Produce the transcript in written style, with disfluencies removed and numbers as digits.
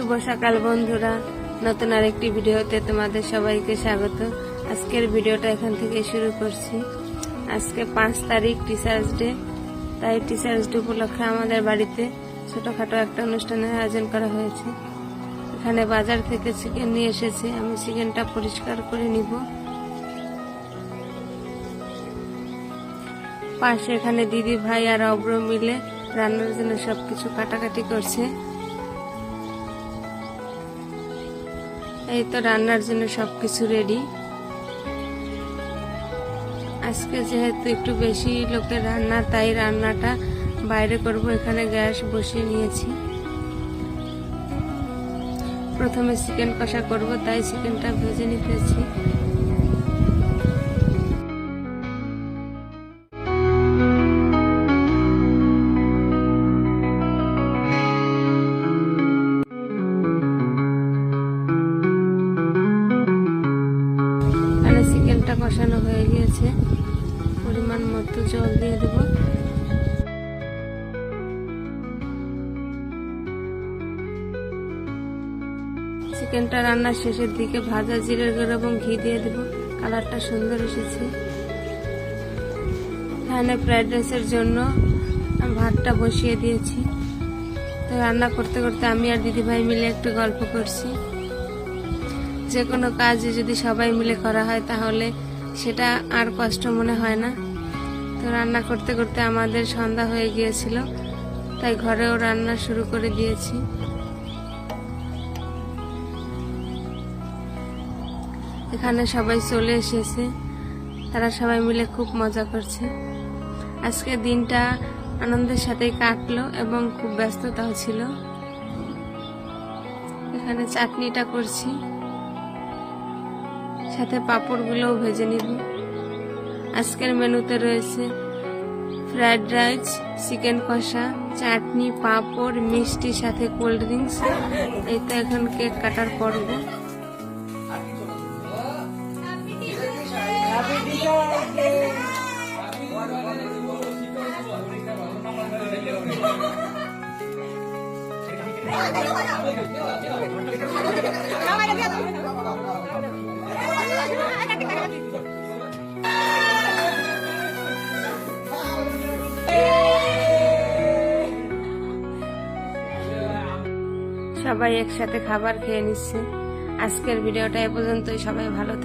শুভ সকাল বন্ধুরা, নতুন আরেকটি ভিডিওতে তোমাদের সবাইকে স্বাগত। আজকের ভিডিওটা এখান থেকে শুরু করছি। আজকে 5 তারিখ টিচার্স ডে, তাই টিচার্স ডে উপলক্ষে আমাদের বাড়িতে ছোটখাটো একটা অনুষ্ঠানের আয়োজন করা হয়েছে। এখানে বাজার থেকে চিকেন নিয়ে এসেছি, আমি চিকেনটা পরিষ্কার করে নিব। পাশে এখানে দিদি ভাই আর অব্র মিলে রান্নার জন্য সবকিছু কাটাকাটি করছে। এই তো রান্নার জন্য সবকিছু রেডি। আজকে যেহেতু একটু বেশি লোকের রান্না, তাই রান্নাটা বাইরে করব। এখানে গ্যাস বসিয়ে নিয়েছি। প্রথমে চিকেন কষা করব, তাই চিকেনটা ভেজে নিতেছি। চিকেনটা কষানো হয়ে গিয়েছে, পরিমাণ মতো জল দিয়ে দেব। চিকেনটা রান্নার শেষের দিকে ভাজা জিরের গুঁড়ো এবং ঘি দিয়ে দেব, কালারটা সুন্দর এসেছে। এখানে ফ্রাইড রাইসের জন্য ভাতটা বসিয়ে দিয়েছি। তো রান্না করতে করতে আমি আর দিদিভাই মিলে একটু গল্প করছি। যে কোনো কাজ যদি সবাই মিলে করা হয় তাহলে সেটা আর কষ্ট মনে হয় না। তো রান্না করতে করতে আমাদের সন্ধ্যা হয়ে গিয়েছিল, তাই ঘরেও রান্না শুরু করে দিয়েছি। এখানে সবাই চলে এসেছে, তারা সবাই মিলে খুব মজা করছে। আজকে দিনটা আনন্দের সাথেই কাটলো এবং খুব ব্যস্ততাও ছিল। এখানে চাটনিটা করছি, সাথে পাঁপড়গুলোও ভেজে নিব। আজকের মেনুতে রয়েছে ফ্রাইড রাইস, চিকেন কষা, চাটনি, পাঁপড়, মিষ্টি, সাথে কোল্ড ড্রিঙ্কস। এই তো এখন কেক কাটার পর্ব। সবাই একসাথে খাবার খেয়ে নিচ্ছে। আজকের ভিডিওটা এ পর্যন্তই। সবাই ভালো থাকে।